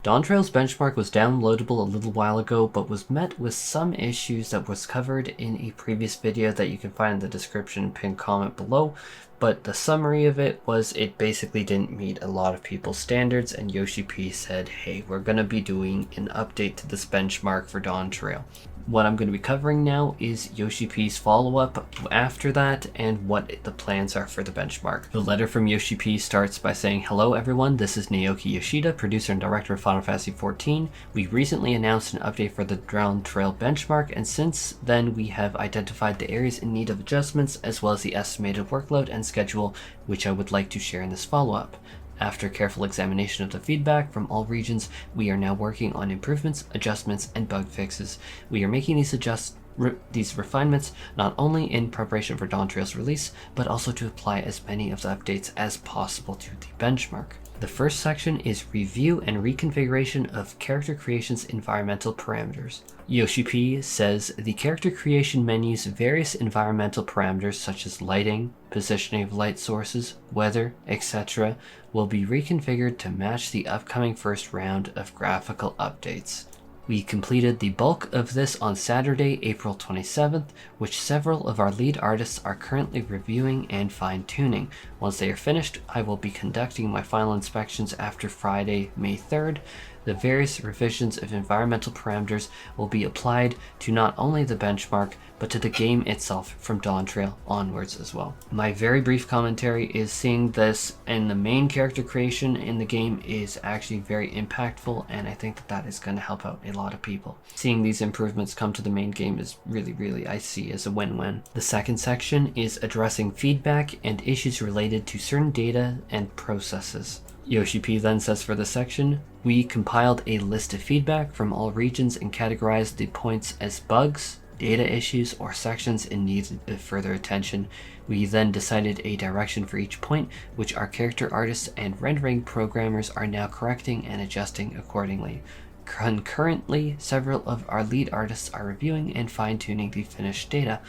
DAWNTRAIL's benchmark was downloadable a little while ago, but was met with some issues that was covered in a previous video that you can find in the description and pinned comment below. But the summary of it was it basically didn't meet a lot of people's standards, and Yoshi-P said, hey, we're going to be doing an update to this benchmark for DAWNTRAIL. What I'm going to be covering now is Yoshi-P's follow-up after that and what the plans are for the benchmark. The letter from Yoshi-P starts by saying, hello everyone, this is Naoki Yoshida, producer and director of Final Fantasy XIV. We recently announced an update for the DAWNTRAIL benchmark, and since then we have identified the areas in need of adjustments as well as the estimated workload and schedule, which I would like to share in this follow-up. After careful examination of the feedback from all regions, we are now working on improvements, adjustments, and bug fixes. We are making these refinements not only in preparation for DAWNTRAIL's release, but also to apply as many of the updates as possible to the benchmark. The first section is review and reconfiguration of character creation's environmental parameters. Yoshi-P says the character creation menu's various environmental parameters such as lighting, positioning of light sources, weather, etc. will be reconfigured to match the upcoming first round of graphical updates. We completed the bulk of this on Saturday, April 27th, which several of our lead artists are currently reviewing and fine-tuning. Once they are finished, I will be conducting my final inspections after Friday, May 3rd. The various revisions of environmental parameters will be applied to not only the benchmark, but to the game itself from DAWNTRAIL onwards as well. My very brief commentary is seeing this and the main character creation in the game is actually very impactful, and I think that is going to help out a lot of people. Seeing these improvements come to the main game is really, I see as a win-win. The second section is addressing feedback and issues related to certain data and processes. Yoshi-P then says for this section, we compiled a list of feedback from all regions and categorized the points as bugs, data issues, or sections in need of further attention. We then decided a direction for each point, which our character artists and rendering programmers are now correcting and adjusting accordingly. Concurrently, several of our lead artists are reviewing and fine-tuning the finished data.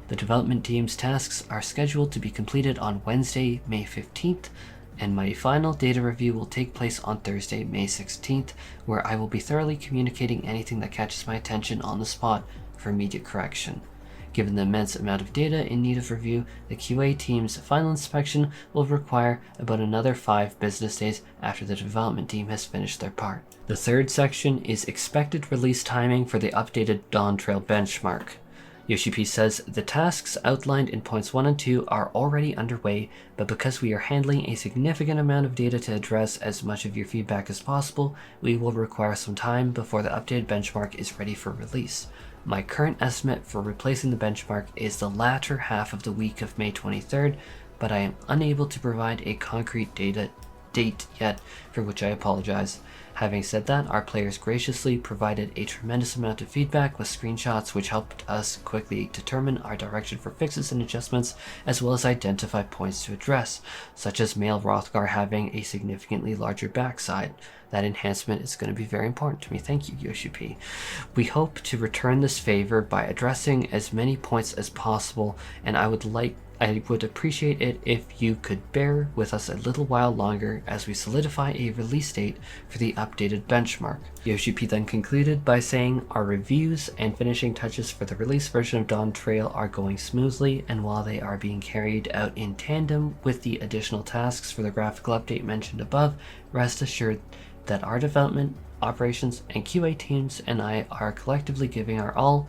The development team's tasks are scheduled to be completed on Wednesday, May 15th, and my final data review will take place on Thursday, May 16th, where I will be thoroughly communicating anything that catches my attention on the spot for immediate correction. Given the immense amount of data in need of review, the QA team's final inspection will require about another 5 business days after the development team has finished their part. The third section is expected release timing for the updated DAWNTRAIL benchmark. Yoshi-P says the tasks outlined in points 1 and 2 are already underway, but because we are handling a significant amount of data to address as much of your feedback as possible, we will require some time before the updated benchmark is ready for release. My current estimate for replacing the benchmark is the latter half of the week of May 23rd, but I am unable to provide a concrete date yet, for which I apologize. Having said that, our players graciously provided a tremendous amount of feedback with screenshots which helped us quickly determine our direction for fixes and adjustments, as well as identify points to address, such as male Rothgar having a significantly larger backside. That enhancement is going to be very important to me. Thank you, Yoshi-P. We hope to return this favor by addressing as many points as possible, and I would appreciate it if you could bear with us a little while longer as we solidify a release date for the updated benchmark. Yoshi-P then concluded by saying, our reviews and finishing touches for the release version of DAWNTRAIL are going smoothly, and while they are being carried out in tandem with the additional tasks for the graphical update mentioned above, rest assured that our development, operations, and QA teams and I are collectively giving our all.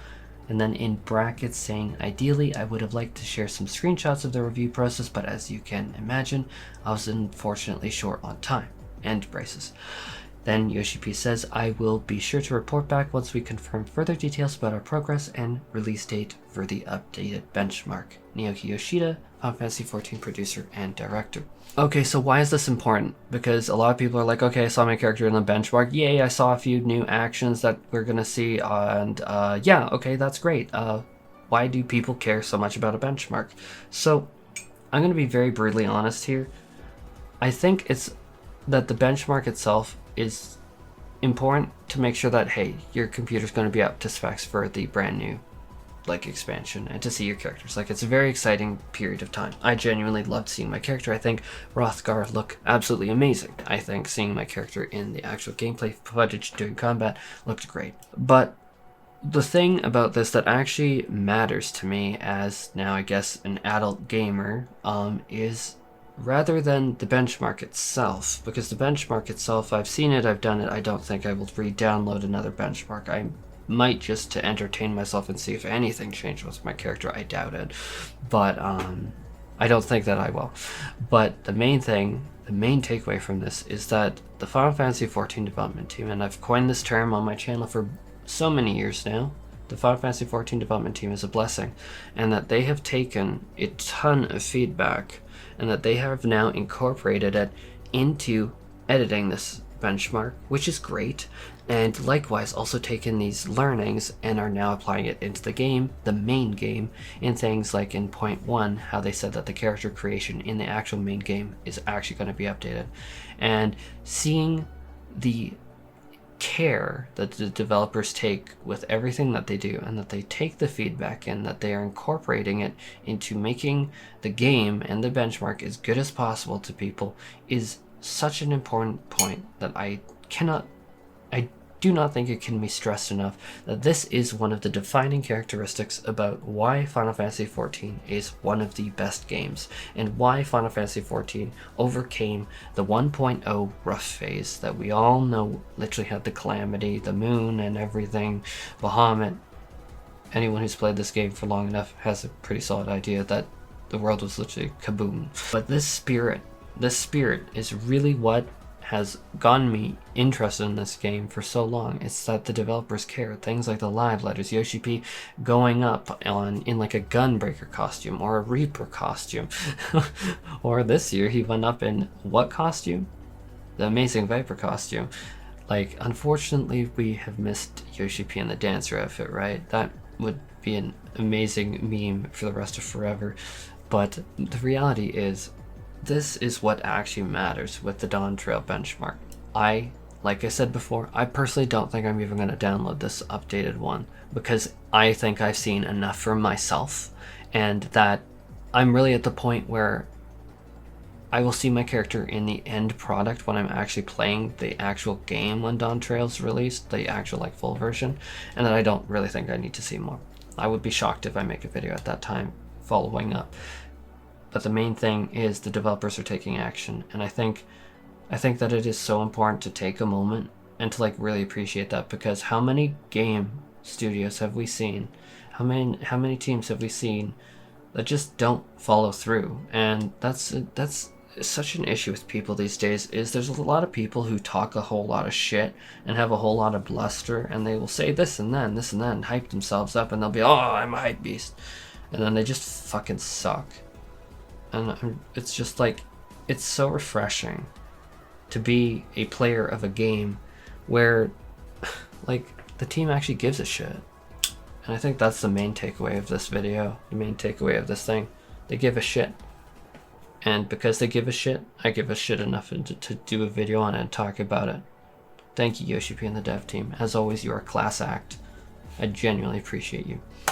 And then in brackets saying, ideally, I would have liked to share some screenshots of the review process, but as you can imagine, I was unfortunately short on time. End braces. Then Yoshi-P says, I will be sure to report back once we confirm further details about our progress and release date for the updated benchmark. Naoki Yoshida, Final Fantasy XIV producer and director. Okay, so why is this important? Because a lot of people are like, okay, I saw my character in the benchmark. Yay, I saw a few new actions that we're going to see. And yeah, okay, that's great. Why do people care so much about a benchmark? So I'm going to be very brutally honest here. I think it's that the benchmark itself is important to make sure that, hey, your computer's going to be up to specs for the brand new like expansion and to see your characters. Like, it's a very exciting period of time. I genuinely loved seeing my character. I think Hrothgar looked absolutely amazing. I think seeing my character in the actual gameplay footage doing combat looked great. But the thing about this that actually matters to me as now, I guess, an adult gamer, is rather than the benchmark itself, because the benchmark itself, I've seen it, I've done it, I don't think I will re-download another benchmark. I might just to entertain myself and see if anything changed with my character. I doubt it, but I don't think that I will. But the main thing, the main takeaway from this is that the Final Fantasy XIV development team, and I've coined this term on my channel for so many years now, the Final Fantasy XIV development team is a blessing, and that they have taken a ton of feedback and that they have now incorporated it into editing this benchmark, which is great, and likewise also taken these learnings and are now applying it into the game, the main game, in things like in point 1, how they said that the character creation in the actual main game is actually going to be updated. And seeing the care that the developers take with everything that they do, and that they take the feedback and that they are incorporating it into making the game and the benchmark as good as possible to people, is such an important point that I do not think it can be stressed enough that this is one of the defining characteristics about why Final Fantasy XIV is one of the best games, and why Final Fantasy XIV overcame the 1.0 rough phase that we all know literally had the Calamity, the Moon, and everything, Bahamut. Anyone who's played this game for long enough has a pretty solid idea that the world was literally kaboom. But this spirit is really what has gotten me interested in this game for so long. It's that the developers care. Things like the live letters, Yoshi-P going up in like a Gunbreaker costume or a Reaper costume. Or this year he went up in what costume? The Amazing Viper costume. Like, unfortunately we have missed Yoshi-P in the dancer outfit, right? That would be an amazing meme for the rest of forever. But the reality is, this is what actually matters with the DAWNTRAIL benchmark. Like I said before, I personally don't think I'm even going to download this updated one, because I think I've seen enough for myself, and that I'm really at the point where I will see my character in the end product when I'm actually playing the actual game when DAWNTRAIL's released, the actual like full version, and that I don't really think I need to see more. I would be shocked if I make a video at that time following up. But the main thing is the developers are taking action, and I think that it is so important to take a moment and to like really appreciate that, because how many game studios have we seen? How many teams have we seen that just don't follow through? And that's such an issue with people these days, is there's a lot of people who talk a whole lot of shit and have a whole lot of bluster, and they will say this and that and hype themselves up, and they'll be, oh, I'm a hype beast, and then they just fucking suck. And it's just like, it's so refreshing to be a player of a game where like the team actually gives a shit. And I think that's the main takeaway of this video, the main takeaway of this thing. They give a shit. And because they give a shit, I give a shit enough to do a video on it and talk about it. Thank you, Yoshi-P and the dev team. As always, you are a class act. I genuinely appreciate you.